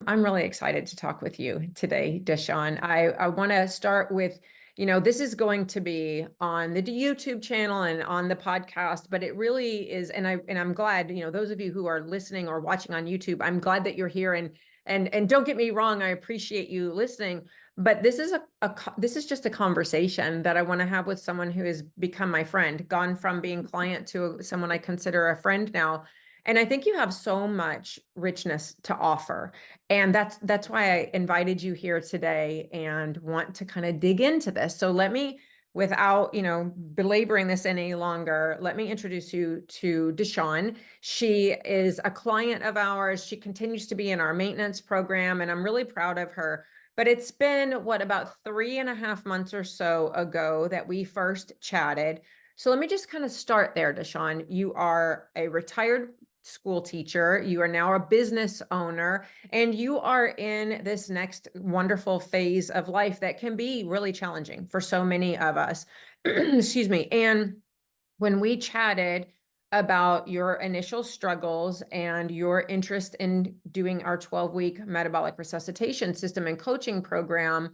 I'm really excited to talk with you today, DeShawn. I want to start with, this is going to be on the YouTube channel and on the podcast, but it really is, and I'm glad, those of you who are listening or watching on YouTube, I'm glad that you're here and don't get me wrong, I appreciate you listening, but this is this is just a conversation that I want to have with someone who has become my friend, gone from being client to someone I consider a friend now. And I think you have so much richness to offer. And that's why I invited you here today and want to kind of dig into this. So let me, without, belaboring this any longer, let me introduce you to DeShawn. She is a client of ours. She continues to be in our maintenance program, and I'm really proud of her. But it's been about 3.5 months or so ago that we first chatted. So let me just kind of start there, DeShawn. You are a retired school teacher. You are now a business owner, and you are in this next wonderful phase of life that can be really challenging for so many of us. Excuse me. And when we chatted about your initial struggles and your interest in doing our 12-week metabolic resuscitation system and coaching program,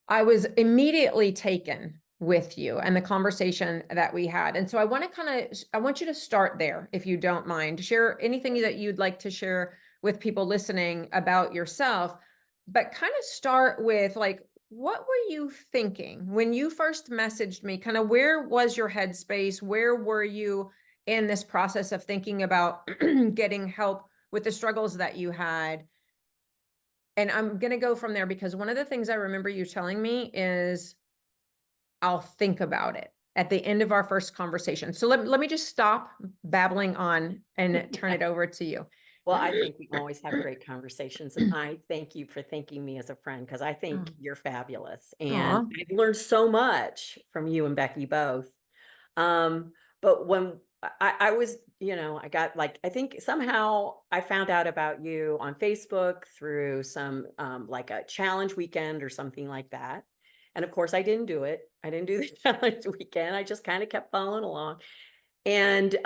I was immediately taken with you and the conversation that we had. And so I want you to start there, if you don't mind. Share anything that you'd like to share with people listening about yourself, but kind of start with, like, what were you thinking when you first messaged me? Kind of where was your headspace? Where were you in this process of thinking about getting help with the struggles that you had? And I'm going to go from there, because one of the things I remember you telling me is, I'll think about it at the end of our first conversation. So let me just stop babbling on and turn it over to you. Well, I think we always have great conversations, and I thank you for thanking me as a friend, because I think you're fabulous, and Aw. I've learned so much from you and Becky both. But when I was, I got, like, I think somehow I found out about you on Facebook through some like a challenge weekend or something like that. And of course, I didn't do it. I didn't do the challenge weekend. I just kind of kept following along. And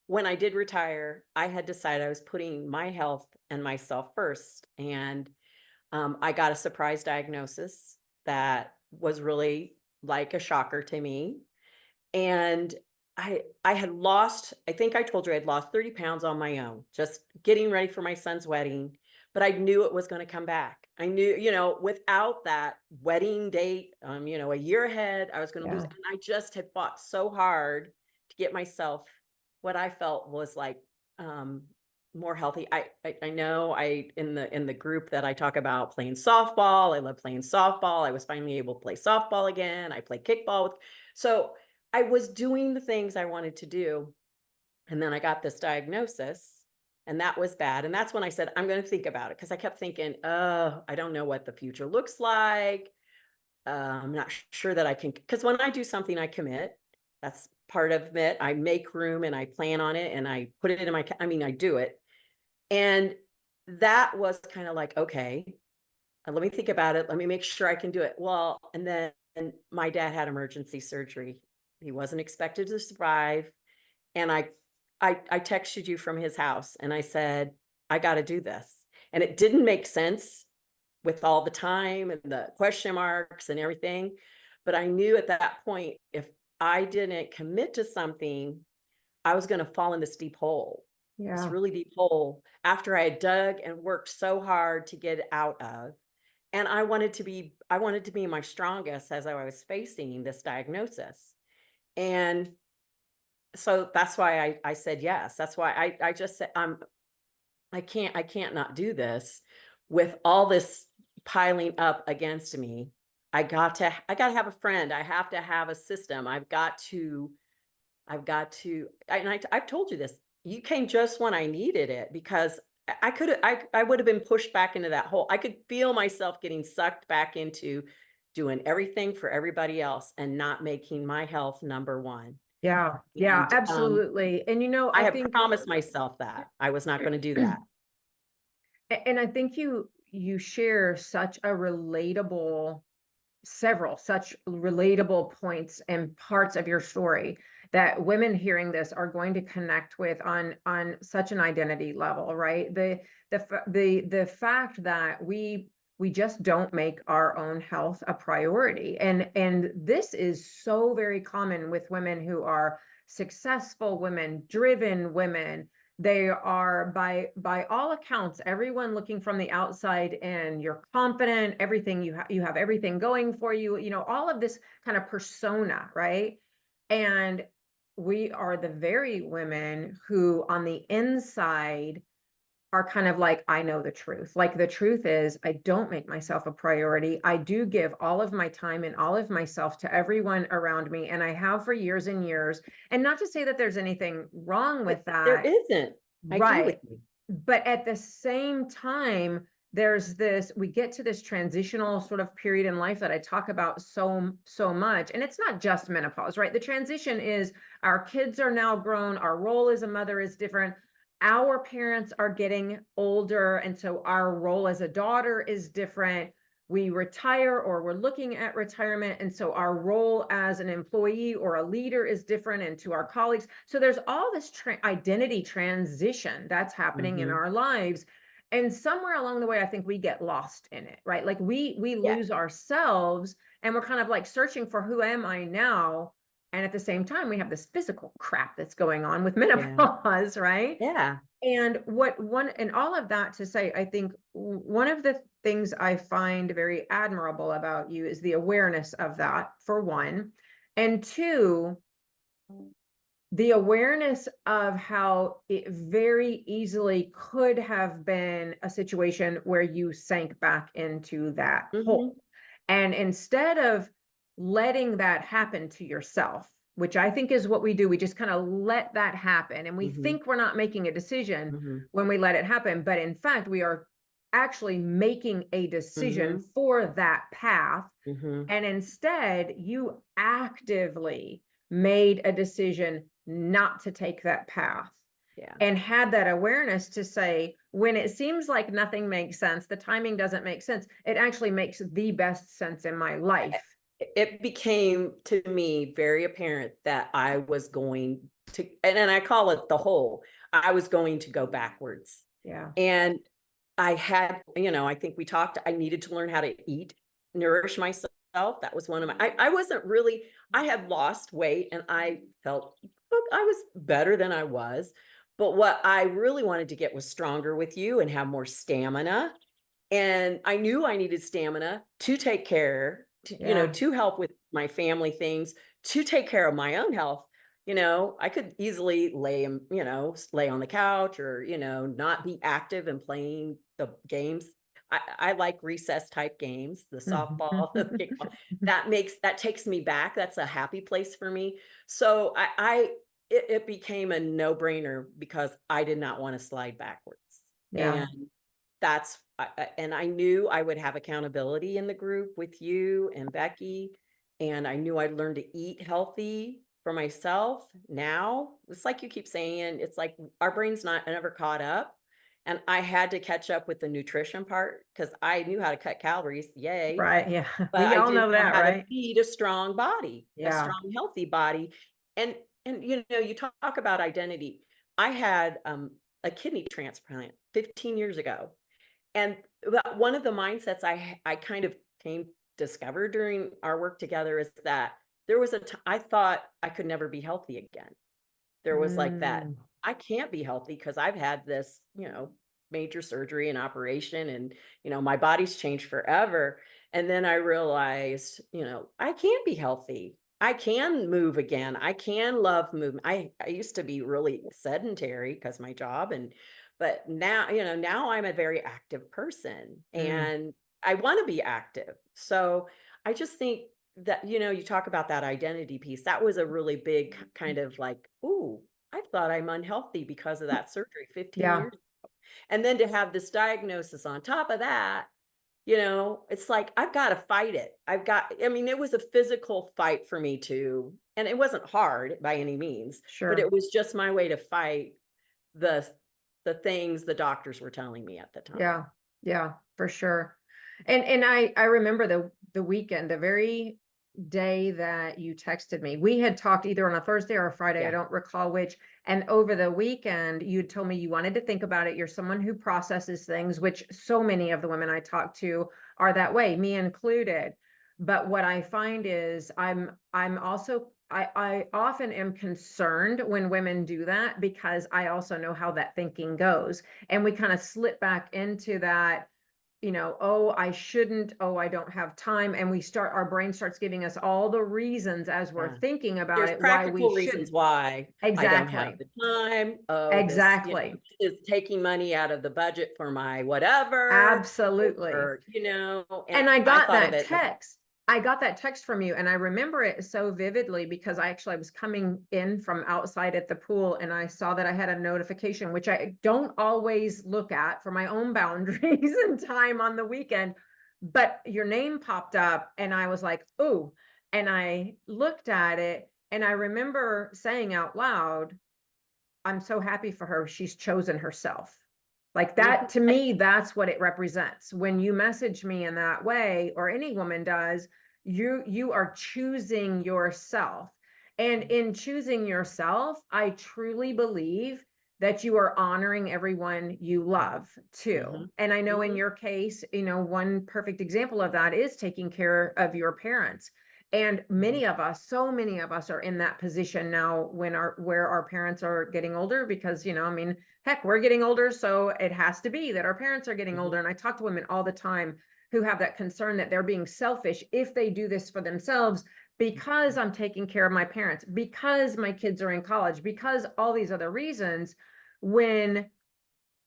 when I did retire, I had decided I was putting my health and myself first. And I got a surprise diagnosis that was really like a shocker to me. And I had lost, I think I told you I'd lost 30 pounds on my own, just getting ready for my son's wedding. But I knew it was going to come back. I knew, without that wedding date, a year ahead, I was going to lose. Yeah. And I just had fought so hard to get myself what I felt was like more healthy. I know in the group that I talk about playing softball. I love playing softball. I was finally able to play softball again. I play kickball so I was doing the things I wanted to do. And then I got this diagnosis, and that was bad. And that's when I said, I'm going to think about it, because I kept thinking, oh, I don't know what the future looks like. I'm not sure that I can, because when I do something, I commit. That's part of it. I make room and I plan on it and I put it in I do it. And that was kind of like, okay, let me think about it. Let me make sure I can do it. Well, and then my dad had emergency surgery. He wasn't expected to survive. And I texted you from his house and I said, I got to do this. And it didn't make sense with all the time and the question marks and everything. But I knew at that point, if I didn't commit to something, I was going to fall in this deep hole, this Yeah. really deep hole after I had dug and worked so hard to get out of. And I wanted to be my strongest as I was facing this diagnosis. And so that's why I said yes. That's why I just said, I can't not do this with all this piling up against me. I got to have a friend. I have to have a system. I've told you this. You came just when I needed it, because I would have been pushed back into that hole. I could feel myself getting sucked back into doing everything for everybody else and not making my health number one. Yeah. Yeah, And absolutely. And I I have think, promised myself that I was not going to do that. and I think you share such a relatable, several such relatable points and parts of your story. that women hearing this are going to connect with on such an identity level, right? The fact that we just don't make our own health a priority. And this is so very common with women who are successful women, driven women. They are, by all accounts, everyone looking from the outside in, you're confident, everything you have everything going for you, all of this kind of persona, right? And we are the very women who on the inside are kind of like, I know the truth. Like, the truth is, I don't make myself a priority. I do give all of my time and all of myself to everyone around me, and I have for years and years. And not to say that there's anything wrong with There that, isn't. I agree with right? you. But at the same time, we get to this transitional sort of period in life that I talk about so much. And it's not just menopause, right? The transition is, our kids are now grown, our role as a mother is different. Our parents are getting older, and so our role as a daughter is different. We retire, or we're looking at retirement, and so our role as an employee or a leader is different, and to our colleagues. So there's all this identity transition that's happening in Mhm. our lives. And somewhere along the way, I think we get lost in it, right? Like, we Yeah. lose ourselves, and we're kind of like searching for, who am I now? And at the same time, we have this physical crap that's going on with Yeah. menopause, right? Yeah. And all of that to say, I think one of the things I find very admirable about you is the awareness of that, for one. And two, the awareness of how it very easily could have been a situation where you sank back into that hole. Mhm. And instead of letting that happen to yourself, which I think is what we do, we just kind of let that happen. And we Mhm. think we're not making a decision Mhm. when we let it happen. But in fact, we are actually making a decision Mhm. for that path. Mhm. And instead, you actively made a decision not to take that path, Yeah. and had that awareness to say, when it seems like nothing makes sense, the timing doesn't make sense, it actually makes the best sense in my life. It became to me very apparent that I was going to, and I call it the hole. I was going to go backwards. Yeah. And I had, I think we talked, I needed to learn how to eat, nourish myself. That was one of I wasn't really, I had lost weight and I felt I was better than I was. But what I really wanted to get was stronger with you and have more stamina. And I knew I needed stamina to take care, Yeah. to help with my family things, to take care of my own health. I could easily lay on the couch or, not be active and playing the games. I like recess type games, the softball, the kickball. That takes me back. That's a happy place for me. So it became a no brainer because I did not want to slide backwards. Yeah. And and I knew I would have accountability in the group with you and Becky, and I knew I'd learn to eat healthy for myself now. It's like you keep saying, it's like our brain's not never caught up. And I had to catch up with the nutrition part because I knew how to cut calories, yay, Right. Yeah. but We I all didn't know know that, how to right? feed a strong body, a Yeah. strong, healthy body. And you talk about identity. I had a kidney transplant 15 years ago. And one of the mindsets I kind of came discovered during our work together is that there was I thought I could never be healthy again. There was like that, Mm, I can't be healthy because I've had this, major surgery and operation and, my body's changed forever. And then I realized, I can't be healthy. I can move again. I can love movement. I used to be really sedentary because my job but now, now I'm a very active person mm. and I want to be active. So I just think that, you talk about that identity piece. That was a really big kind of like, ooh, I thought I'm unhealthy because of that surgery 15 Yeah. years. And then to have this diagnosis on top of that, it's like I've got to fight it. I mean, it was a physical fight for me too. And it wasn't hard by any means, but Sure. it was just my way to fight the the things the doctors were telling me at the time. Yeah. Yeah, for sure. And I remember the weekend, the very day that you texted me. We had talked either on a Thursday or a Friday, I Yeah. don't recall which. And over the weekend, you told me you wanted to think about it. You're someone who processes things, which so many of the women I talk to are that way, me included. But what I find is I'm also I often am concerned when women do that, because I also know how that thinking goes. And we kind of slip back into that, oh, I shouldn't, oh, I don't have time. And our brain starts giving us all the reasons as we're Yeah. thinking about There's it, why we practical reasons shouldn't. why I don't have Exactly. the time. Oh, this, Exactly. this is taking money out of the budget for my whatever, Absolutely. or, and And I I got thought of that it like, text. I got that text from you, and I remember it so vividly because I was coming in from outside at the pool, and I saw that I had a notification, which I don't always look at for my own boundaries and time on the weekend. But your name popped up, and I was like, "Ooh!" And I looked at it, and I remember saying out loud, I'm so happy for her. She's chosen herself. Like that, mhm, to me, that's what it represents. When you message me in that way, or any woman does, you are choosing yourself. And in choosing yourself, I truly believe that you are honoring everyone you love too. mhm, And I know in mhm, your case, one perfect example of that is taking care of your parents. And mhm, many of us, so many of us are in that position now where our parents are getting older, because, I mean, heck, we're getting older, so it has to be that our parents are getting older. mhm, And I talk to women all the time who have that concern that they're being selfish if they do this for themselves, because mhm, I'm taking care of my parents, because my kids are in college, because all these other reasons, when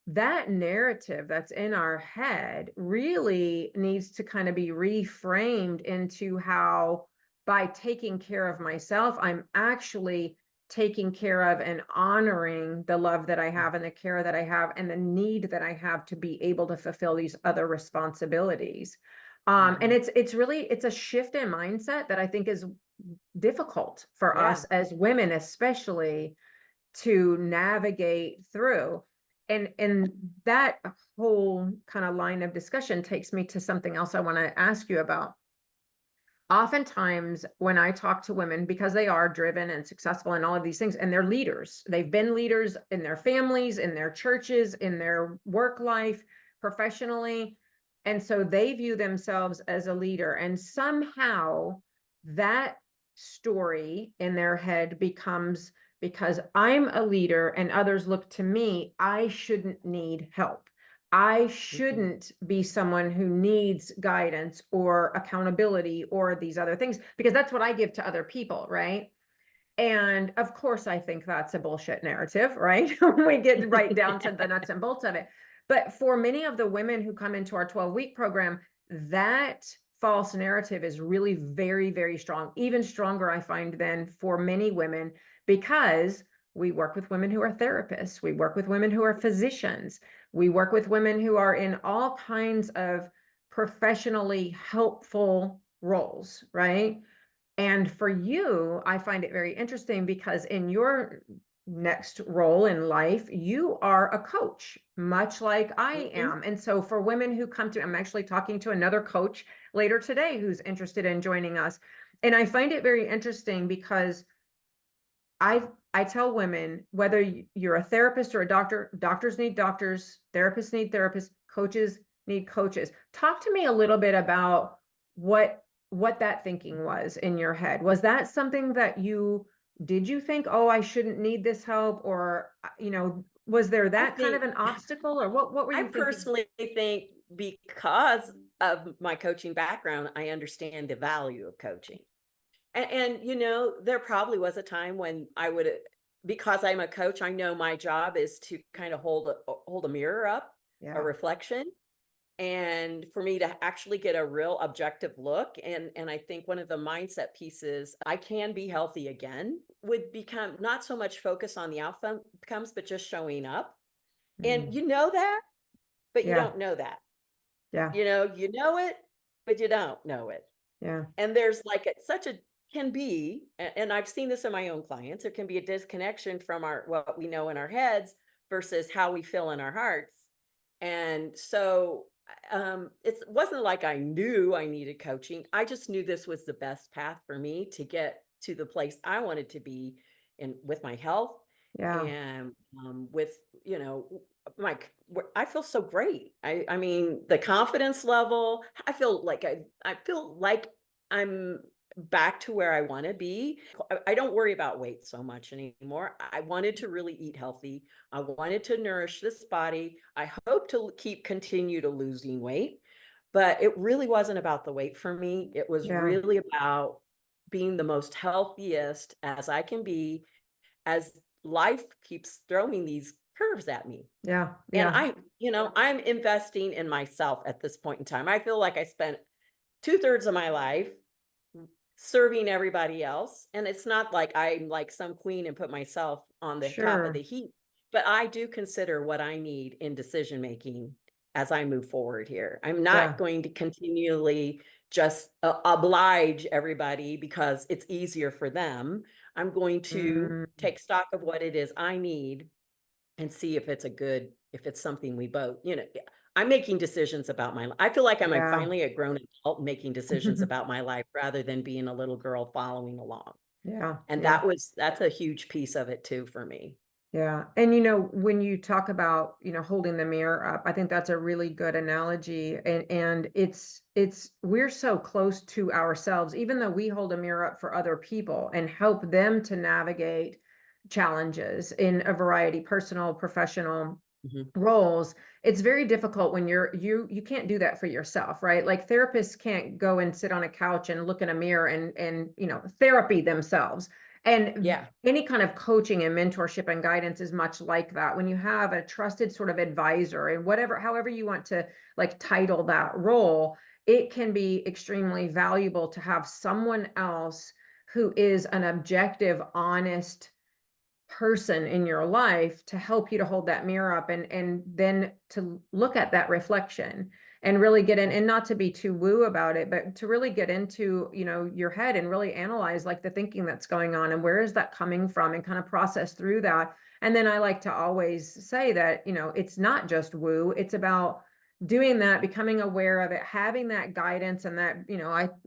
that narrative that's in our head really needs to kind of be reframed into how, by taking care of myself, I'm actually taking care of and honoring the love that I have and the care that I have and the need that I have to be able to fulfill these other responsibilities. And mhm. it's a shift in mindset that I think is difficult for Yeah. us as women, especially, to navigate through. And that whole kind of line of discussion takes me to something else I want to ask you about. Oftentimes when I talk to women, because they are driven and successful and all of these things, and they're leaders, they've been leaders in their families, in their churches, in their work life, professionally, and so they view themselves as a leader, and somehow that story in their head becomes, because I'm a leader and others look to me, I shouldn't need help. I Mhm, shouldn't be someone who needs guidance or accountability or these other things, because that's what I give to other people, right? And of course, I think that's a bullshit narrative, right? When we get right down to the nuts and bolts of it. But for many of the women who come into our 12-week program, that false narrative is really very, very strong, even stronger, I find, than for many women, because we work with women who are therapists, we work with women who are physicians, we work with women who are in all kinds of professionally helpful roles, right? And for you, I find it very interesting because in your next role in life, you are a coach, much like I mhm. am. And so for women who come to, I'm actually talking to another coach later today who's interested in joining us. And I find it very interesting because I tell women, whether you're a therapist or a doctor, doctors need doctors, therapists need therapists, coaches need coaches. Talk to me a little bit about what that thinking was in your head. Was that something that did you think, oh, I shouldn't need this help? Or, was there I that kind of think an obstacle, or what were I you thinking? personally think because of my coaching background, I understand the value of coaching. And there probably was a time when I would, because I'm a coach, I know my job is to kind of hold a mirror up, a Yeah. reflection, and for me to actually get a real objective look. And I think one of the mindset pieces, I can be healthy again, would become not so much focus on the outcomes, but just showing up. And Mm. that, but you Yeah. don't know that. Yeah. You know it, but you don't know it. Yeah. And there's like such a can be, and I've seen this in my own clients, there can be a disconnection from our what we know in our heads versus how we feel in our hearts. And so it wasn't like I knew I needed coaching. I just knew this was the best path for me to get to the place I wanted to be in with my health Yeah. and with, you know, I feel so great. I mean, the confidence level, I feel like I'm back to where I want to be. I don't worry about weight so much anymore. I wanted to really eat healthy. I wanted to nourish this body. I hope to continue to losing weight, but it really wasn't about the weight for me. It was Yeah. really about being the most healthiest as I can be as life keeps throwing these curves at me. Yeah. And Yeah. I'm investing in myself at this point in time. I feel like I spent 2/3 of my life serving everybody else. And it's not like I'm like some queen and put myself on the top of Sure. the heap, but I do consider what I need in decision making as I move forward here. I'm not Yeah. going to continually just oblige everybody because it's easier for them. I'm going to Mm, take stock of what it is I need and see if it's something we both, I'm making decisions about my life. I feel like I'm like yeah. finally a grown adult making decisions about my life rather than being a little girl following along. Yeah. And Yeah. that's a huge piece of it too for me. Yeah. And when you talk about, holding the mirror up, I think that's a really good analogy. And we're so close to ourselves, even though we hold a mirror up for other people and help them to navigate challenges in a variety, personal, professional Mhm. roles. It's very difficult when you can't do that for yourself, right? Like therapists can't go and sit on a couch and look in a mirror and therapy themselves. And Yeah. any kind of coaching and mentorship and guidance is much like that. When you have a trusted sort of advisor and however you want to like title that role, it can be extremely valuable to have someone else who is an objective, honest person in your life to help you to hold that mirror up and then to look at that reflection and really get in, and not to be too woo about it, but to really get into your head and really analyze like the thinking that's going on and where is that coming from and kind of process through that. And then I like to always say that it's not just woo, it's about doing that, becoming aware of it, having that guidance, and that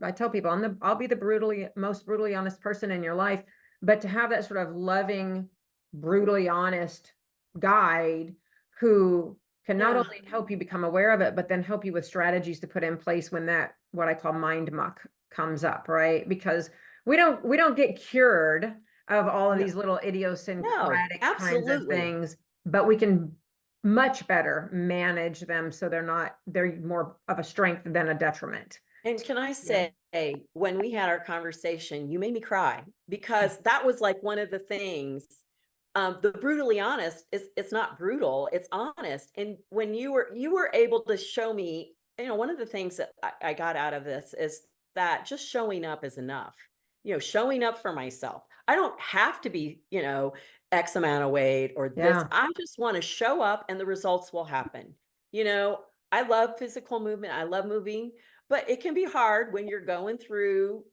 I tell people I'll be the most brutally honest person in your life, but to have that sort of loving, brutally honest guide who can not Yeah. only help you become aware of it, but then help you with strategies to put in place when that, what I call mind muck, comes up, right? Because we don't get cured of all of No, these little no, idiosyncratic kinds of absolutely. things, but we can much better manage them so they're more of a strength than a detriment. And can I Yeah. say, when we had our conversation, you made me cry because that was like one of the things. The brutally honest is it's not brutal, it's honest. And when you were able to show me, one of the things that I got out of this is that just showing up is enough. Showing up for myself. I don't have to be, X amount of weight or this. Yeah. I just want to show up and the results will happen. You know, I love physical movement. I love moving, but it can be hard when you're going through,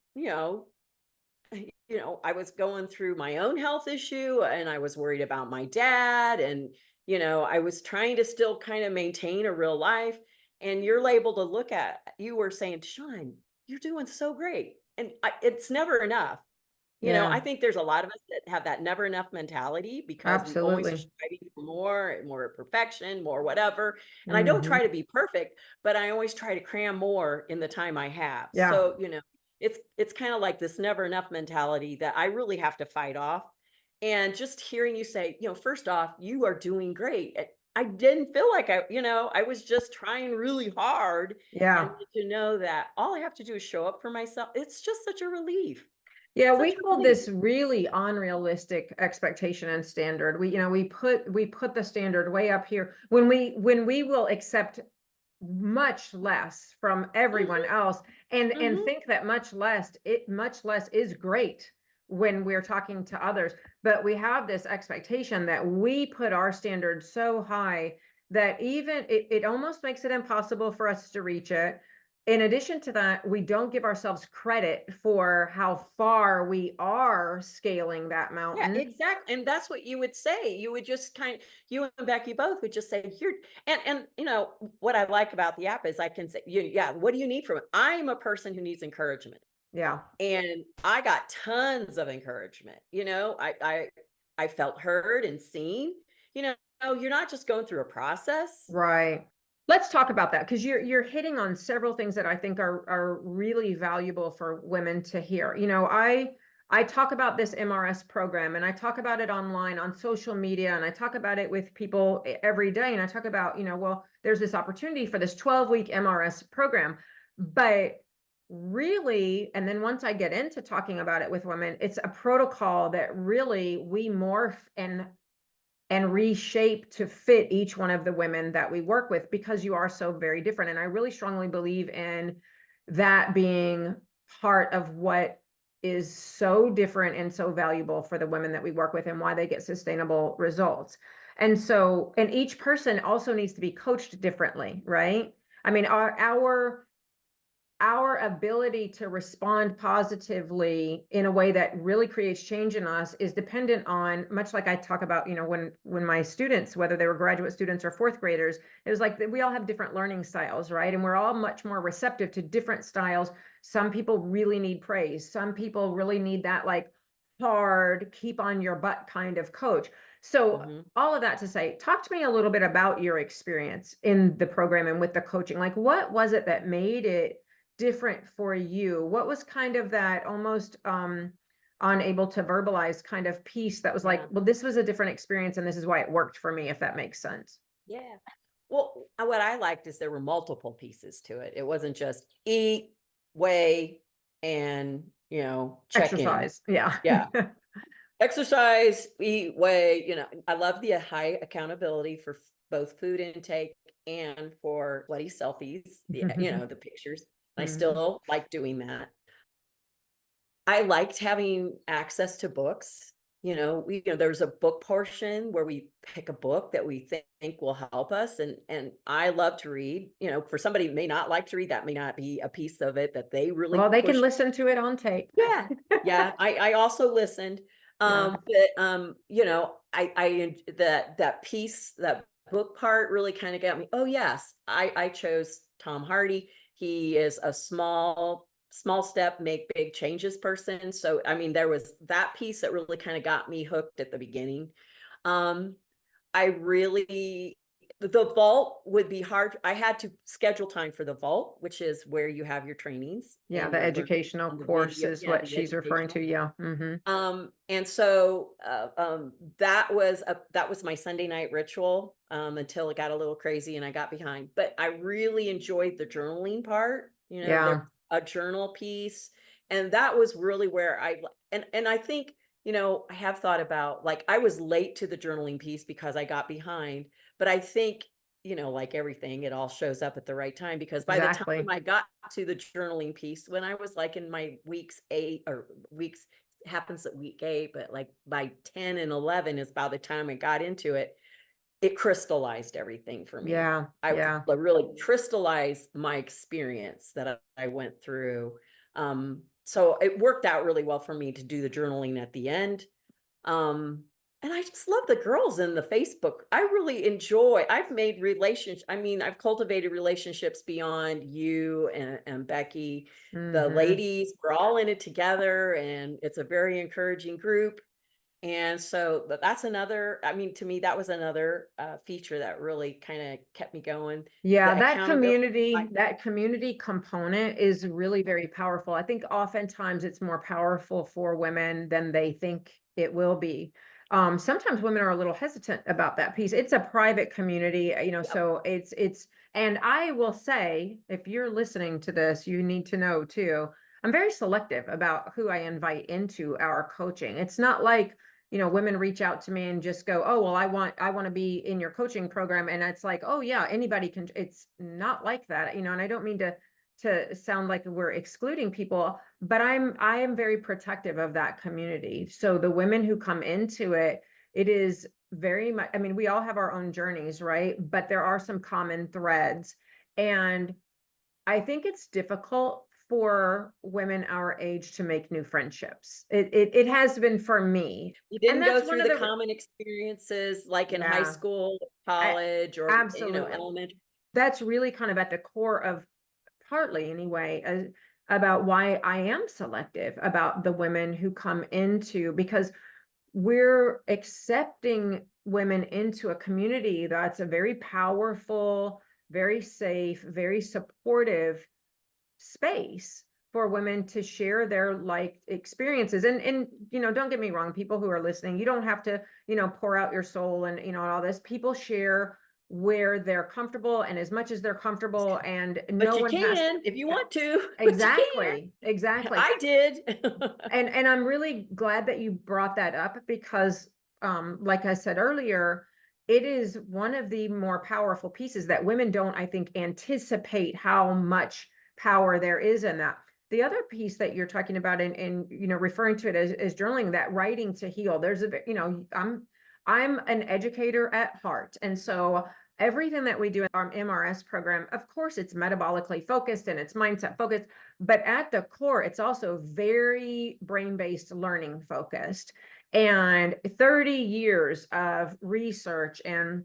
I was going through my own health issue and I was worried about my dad and I was trying to still kind of maintain a real life and you're able to look at you were saying, "Sean, you're doing so great." And it's never enough. Yeah. I think there's a lot of us that have that never enough mentality because we always are Absolutely. striving for more and more perfection, more whatever. And I don't Hmm. try to be perfect, but I always try to cram more in the time I have. Yeah. So, it's kind of like this never enough mentality that I really have to fight off. And just hearing you say, first off, you are doing great. I didn't feel like I was just trying really hard. And Yeah. to know that all I have to do is show up for myself, it's just such a relief. Yeah, Such we a hold relief. this really unrealistic expectation and standard. We put the standard way up here when we will accept much less from everyone Mhm, else and mhm. think that much less is great when we're talking to others. But we have this expectation that we put our standards so high that even it almost makes it impossible for us to reach it. in addition to that, we don't give ourselves credit for how far we are scaling that Yeah, mountain. exactly. And that's what you would say. You would just you and Becky both would just say, here, and what I like about the app is I can say, yeah, what do you need from it? I'm a person who needs encouragement. Yeah. And I got tons of encouragement. I felt heard and seen. You know, you're not just going through a process. Right. Let's talk about that, because you're hitting on several things that I think are really valuable for women to hear. I talk about this MRS program, and I talk about it online on social media, and I talk about it with people every day. And I talk about, well, there's this opportunity for this 12-week MRS program. But really, and then once I get into talking about it with women, it's a protocol that really we morph and reshape to fit each one of the women that we work with, because you are so very different. And I really strongly believe in that being part of what is so different and so valuable for the women that we work with, and why they get sustainable results. And each person also needs to be coached differently, right? I mean, our ability to respond positively in a way that really creates change in us is dependent on, much like I talk about, when my students, whether they were graduate students or fourth graders, it was like we all have different learning styles, right? And we're all much more receptive to different styles. Some people really need praise. Some people really need that, like, hard, keep on your butt kind of coach. So Mhm. all of that to say, talk to me a little bit about your experience in the program and with the coaching. Like, what was it that made it different for you? What was kind of that almost unable to verbalize kind of piece that was like, Yeah. well, this was a different experience and this is why it worked for me, if that makes sense? Yeah. Well, what I liked is there were multiple pieces to it. It wasn't just eat, weigh, and, check in. Exercise. Yeah. Yeah. Exercise, eat, weigh, I love the high accountability for both food intake and for bloody selfies, the pictures. I Mhm. still like doing that. I liked having access to books. There's a book portion where we pick a book that we think will help us, and I love to read. For somebody who may not like to read, that may not be a piece of it that they really Well, they can push. listen to it on tape. Yeah. Yeah, I also listened. Yeah. But, that piece, that book part really kind of got me. Oh, yes, I chose Tom Hardy. He is a small step, make big changes person. So, I mean, there was that piece that really kind of got me hooked at the beginning. Um, I really the vault would be hard. I had to schedule time for the vault, which is where you have your trainings Yeah. and The you're learning educational on the course video. is Yeah, what the she's referring to. educational. Yeah. Hmm. And so that was my Sunday night ritual until it got a little crazy and I got behind. But I really enjoyed the journaling part. Yeah. There a journal piece, and that was really where and I think I have thought about, like, I was late to the journaling piece because I got behind, but I think like everything, it all shows up at the right time, because by the time Exactly. I got to the journaling piece, when I was like in my weeks happens at week 8, but like by 10 and 11 is by the time I got into it, it crystallized everything for me. Yeah. I was Yeah. like, really crystallized my experience that I went through. So it worked out really well for me to do the journaling at the end. Um, and I just love the girls in the Facebook. I really enjoy. I've cultivated relationships beyond you and Becky. The Hmm. ladies, we're all in it together, and it's a very encouraging group. And so that's another, I mean, to me, that was another feature that really kind of kept me going. Yeah, The accountability. that community component is really very powerful. I think oftentimes it's more powerful for women than they think it will be. Sometimes women are a little hesitant about that piece. It's a private community, Yep. so and I will say, if you're listening to this, you need to know too, I'm very selective about who I invite into our coaching. It's not like, women reach out to me and just go, oh, well, I want to be in your coaching program. And it's like, oh yeah, anybody can. It's not like that, and I don't mean to sound like we're excluding people, but I am very protective of that community. So the women who come into it, it is very much, I mean, we all have our own journeys, right? But there are some common threads. And I think it's difficult for women our age to make new friendships. It has been for me. You And didn't go that's one through of the the common experiences like in high yeah, school, I college, or, absolutely. elementary. That's really kind of at the core of partly anyway, about why I am selective about the women who come into, because we're accepting women into a community that's a very powerful, very safe, very supportive space for women to share their like experiences. And don't get me wrong, people who are listening, you don't have to, pour out your soul and all this. People share where they're comfortable and as much as they're comfortable, and But no you one has to. can if you want to, but you can. Exactly. I did. And I'm really glad that you brought that up, because like I said earlier, it is one of the more powerful pieces that women don't, I think, anticipate how much power there is in that. The other piece that you're talking about, and referring to it as journaling, that writing to heal, there's I'm an educator at heart, and so everything that we do in our MRS program, of course, it's metabolically focused and it's mindset focused, but at the core, it's also very brain-based learning focused. And 30 years of research and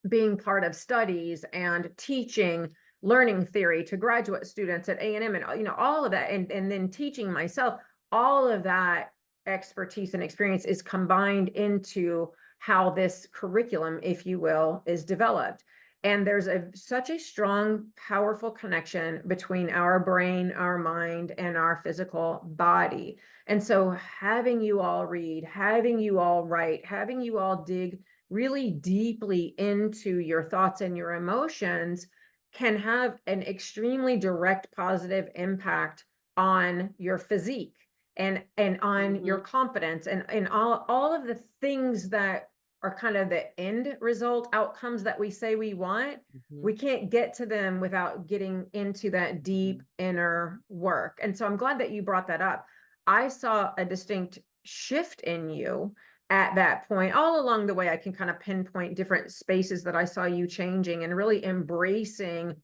being part of studies and teaching learning theory to graduate students at A&M, and all of that, and then teaching myself, all of that expertise and experience is combined into how this curriculum, if you will, is developed. And there's such a strong, powerful connection between our brain, our mind, and our physical body. And so having you all read, having you all write, having you all dig really deeply into your thoughts and your emotions can have an extremely direct positive impact on your physique and on your Mhm, confidence and all of the things that are kind of the end result outcomes that we say we want. mhm, We can't get to them without getting into that deep mhm. inner work. And so I'm glad that you brought that up. I saw a distinct shift in you at that point. All along the way, I can kind of pinpoint different spaces that I saw you changing and really embracing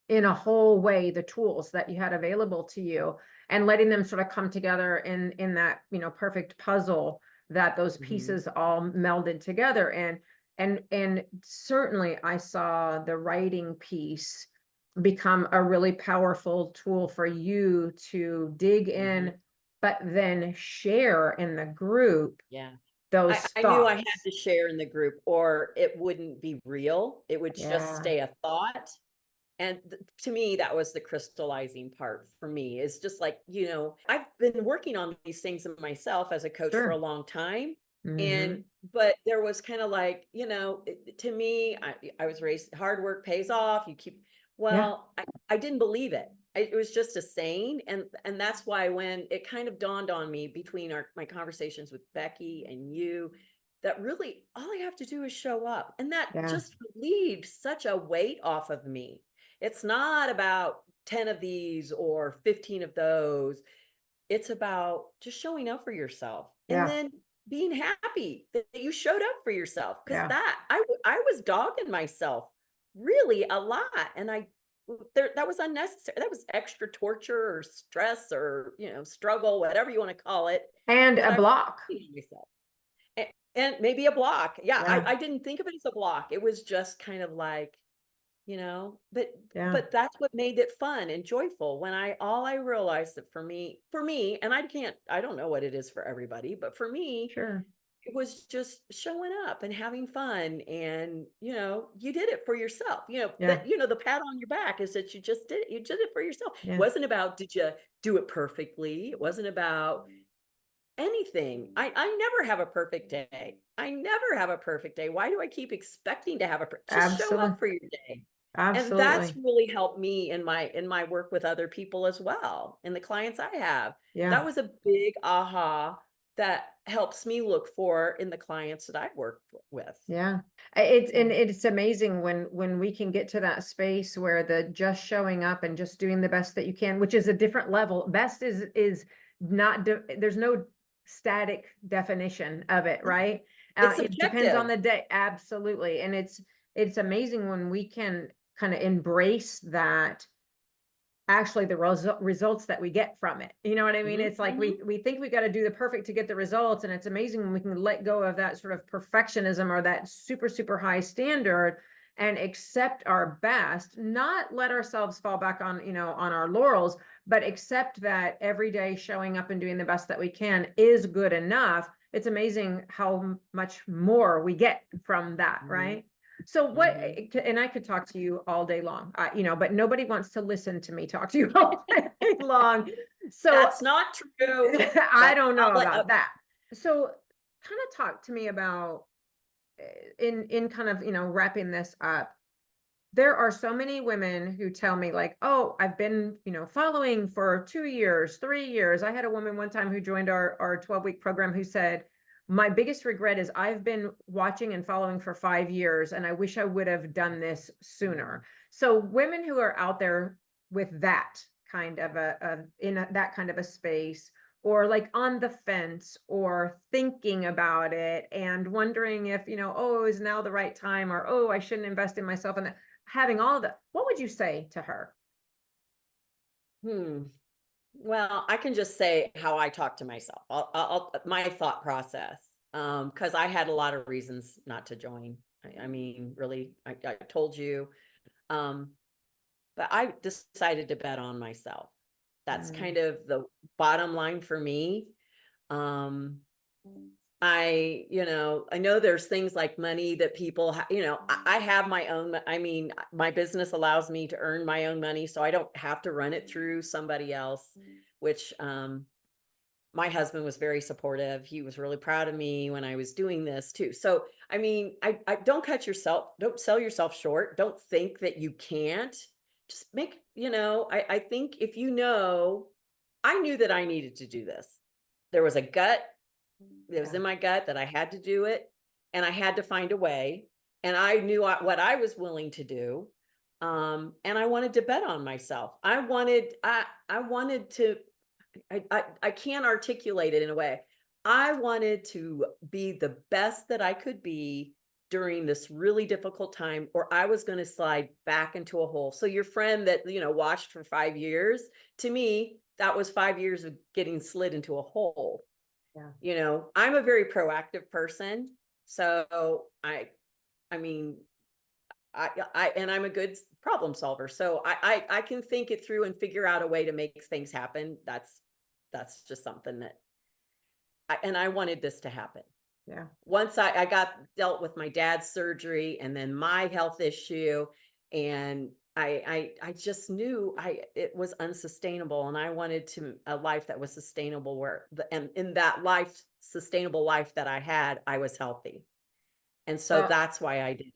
in a whole way the tools that you had available to you, and letting them sort of come together in that perfect puzzle, that those Mhm, pieces all melded together. And certainly I saw the writing piece become a really powerful tool for you to dig in, mhm. but then share in the group Yeah. those I knew I had thoughts. to share in the group or it wouldn't be real. It would just Yeah, stay a thought. And to me, that was the crystallizing part for me. Is just like, I've been working on these things in myself as a coach for a sure. long time. And, Hmm. but there was kind of like, to me, I was raised hard work pays off. You keep, Yeah, well, I didn't believe it. It was just a saying. And that's why when it kind of dawned on me between my conversations with Becky and you, that really all I have to do is show up. And that yeah, just relieved such a weight off of me. It's not about 10 of these or 15 of those. It's about just showing up for yourself and yeah, then being happy that you showed up for yourself. Because yeah. I was dogging myself really a lot. And that was unnecessary. That was extra torture or stress or, struggle, whatever you want to call it, And that a I was block. putting on myself. And maybe a block. Yeah, Yeah, I didn't think of it as a block. It was just kind of like, but yeah, but that's what made it fun and joyful when I realized that for me, and I don't know what it is for everybody, but for me, sure. it was just showing up and having fun and, you did it for yourself. Yeah, The pat on your back is that you just did it. You did it for yourself. It yeah, wasn't about did you do it perfectly? It wasn't about anything. I never have a perfect day. I never have a perfect day. Why do I keep expecting to have just show absolutely, up for your day. And that's absolutely. really helped me in my work with other people as well, and the clients I have. Yeah, That was a big aha that helps me look for in the clients that I work with. yeah. It's Yeah. and it's amazing when we can get to that space where the just showing up and just doing the best that you can, which is a different level. Best is not there's no static definition of it, right? It's It depends on subjective. the day, absolutely. And it's amazing when we can kind of embrace that actually the results that we get from it. You know what I mean? Mhm, It's like mhm. we think we got to do the perfect to get the results, and it's amazing when we can let go of that sort of perfectionism or that super high standard and accept our best, not let ourselves fall back on, on our laurels, but accept that every day showing up and doing the best that we can is good enough. It's amazing how much more we get from that, Mhm, right? So what, mhm. and I could talk to you all day long, but nobody wants to listen to me talk to you all day long. So That's not true, I but don't I'll know let about that. So kind of talk to me about in kind of, wrapping this up. There are so many women who tell me like, oh, I've been, following for 2 years, 3 years. I had a woman one time who joined our 12-week program who said, my biggest regret is I've been watching and following for 5 years, and I wish I would have done this sooner. So women who are out there with that kind of that kind of a space, or like on the fence or thinking about it and wondering if, oh, is now the right time, or, oh, I shouldn't invest in myself, and having all that, what would you say to her? Hmm. Well, I can just say how I talk to myself. My thought process, because I had a lot of reasons not to join. I mean, really, I told you, um, but I decided to bet on myself. That's Mm, kind of the bottom line for me. Um, I know there's things like money that people, I have my own, I mean, my business allows me to earn my own money, so I don't have to run it through somebody else, which, my husband was very supportive. He was really proud of me when I was doing this too. So, I mean, I don't sell yourself short. Don't think that you can't. Just I think if I knew that I needed to do this. There was a gut it was yeah, in my gut that I had to do it, and I had to find a way, and I knew what I was willing to do, and I wanted to bet on myself. I wanted to I can't articulate it in a way. I wanted to be the best that I could be during this really difficult time, or I was gonna slide back into a hole. So your friend that, watched for 5 years, to me, that was 5 years of getting slid into a hole. yeah. I'm a very proactive person. So I mean, and I'm a good problem solver. So I can think it through and figure out a way to make things happen. That's just something that and I wanted this to happen. Yeah. Once I got dealt with my dad's surgery and then my health issue, and I just knew it was unsustainable, and I wanted to a life that was sustainable and in that life sustainable life that I had, I was healthy. And so Well, that's why I did it.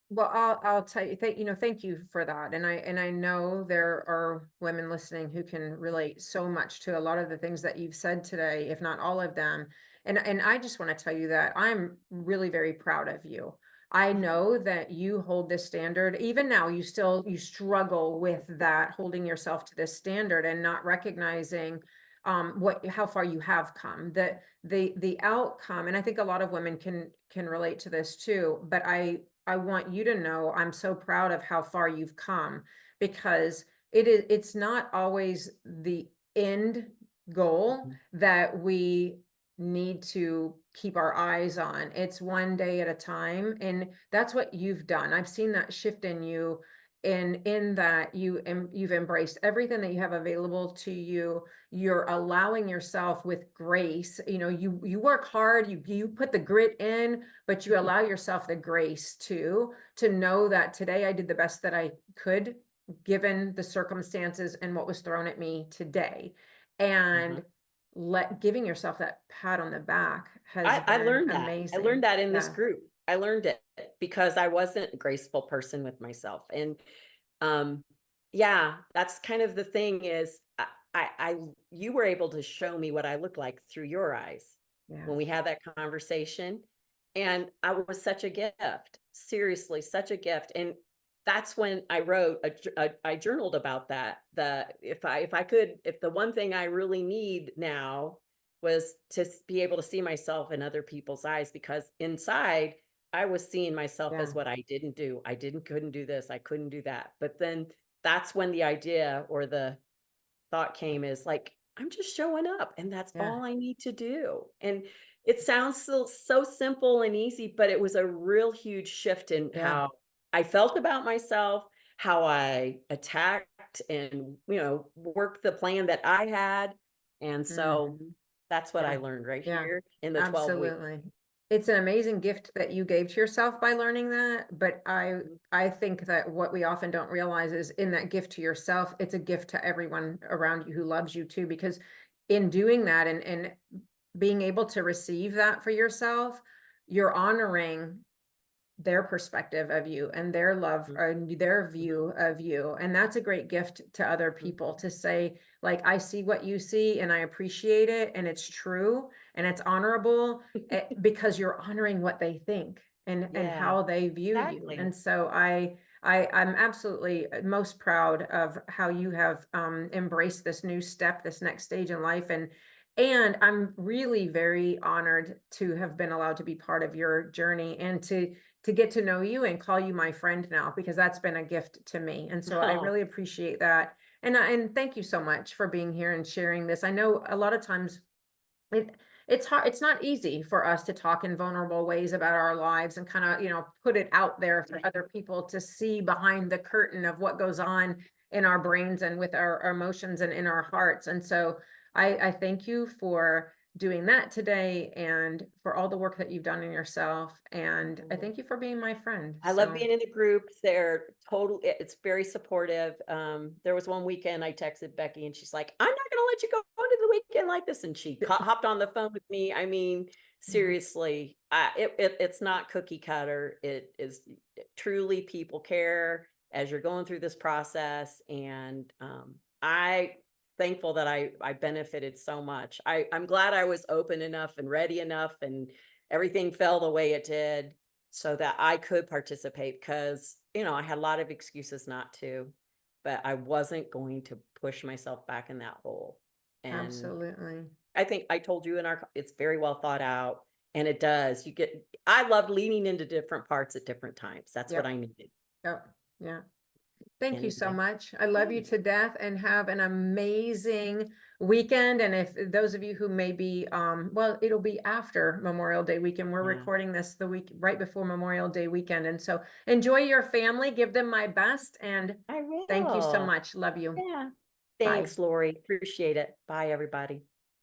well, I'll tell you, thank you for that. And I know there are women listening who can relate so much to a lot of the things that you've said today, if not all of them. And I just want to tell you that I'm really very proud of you. I know that you hold this standard. Even now, you struggle with that, holding yourself to this standard and not recognizing how far you have come. The outcome, and I think a lot of women can relate to this too, but I want you to know I'm so proud of how far you've come, because it's not always the end goal Mhm, that we need to keep our eyes on. It's one day at a time, and that's what you've done. I've seen that shift in you, in that you've embraced everything that you have available to you. You're allowing yourself with grace. You work hard, you put the grit in, but you allow yourself the grace to know that today I did the best that I could given the circumstances and what was thrown at me today. mhm. And giving yourself that pat on the back has I been learned that. I learned amazing. that in this Yeah. group. I learned it because I wasn't a graceful person with myself. And um yeah, that's kind of the thing is I you were able to show me what I look like through your eyes Yeah. when we had that conversation. And I was such a gift. Seriously, such a gift. And that's when I wrote I journaled about that. If the one thing I really need now was to be able to see myself in other people's eyes, because inside I was seeing myself as Yeah. what I didn't do. Couldn't do this. I couldn't do that. But then that's when the idea or the thought came is like, I'm just showing up and that's Yeah. all I need to do. And it sounds so simple and easy, but it was a real huge shift in Yeah. how I felt about myself, how I attacked and, worked the plan that I had. And so Mhm. that's what I Yeah. learned right Yeah. here in the 12 weeks. Absolutely. It's an amazing gift that you gave to yourself by learning that, but I think that what we often don't realize is in that gift to yourself, it's a gift to everyone around you who loves you too, because in doing that and being able to receive that for yourself, you're honoring their perspective of you and their love Mhm, and their view of you. And that's a great gift to other people mhm. to say, like, I see what you see and I appreciate it and it's true and it's honorable because you're honoring what they think and Yeah, how they view you. exactly. And so I'm absolutely most proud of how you have embraced this new step, this next stage in life. And I'm really very honored to have been allowed to be part of your journey and to get to know you and call you my friend now because that's been a gift to me. And so I Oh, really appreciate that. And thank you so much for being here and sharing this. I know a lot of times it it's hard, it's not easy for us to talk in vulnerable ways about our lives and kind of, put it out there for other people to see behind the curtain of what goes on in our brains and with our emotions and in our hearts. And so I thank you for doing that today and for all the work that you've done in yourself. And I mhm. thank you for being my friend. I love So being in the group. They're it's very supportive. There was one weekend I texted Becky and she's like, I'm not gonna let you go into the weekend like this. And she hopped on the phone with me. I mean, Mhm. seriously, it's not cookie cutter. It is truly people care as you're going through this process. And I thankful that I benefited so much. I'm glad I was open enough and ready enough and everything fell the way it did so that I could participate because, I had a lot of excuses not to, but I wasn't going to push myself back in that hole. And Absolutely. I think I told you in it's very well thought out and it does. I love leaning into different parts at different times. That's what Yep. I needed. Yep. Yeah. Thank you so Anyway, much. I love you yeah. to death and have an amazing weekend. And if those of you who may be, well, it'll be after Memorial Day weekend. We're Yeah, recording this the week right before Memorial Day weekend. And so enjoy your family, give them my best. And I thank you so will. much. Love you. Yeah. Bye. Thanks, Lori. Appreciate it. Bye, everybody.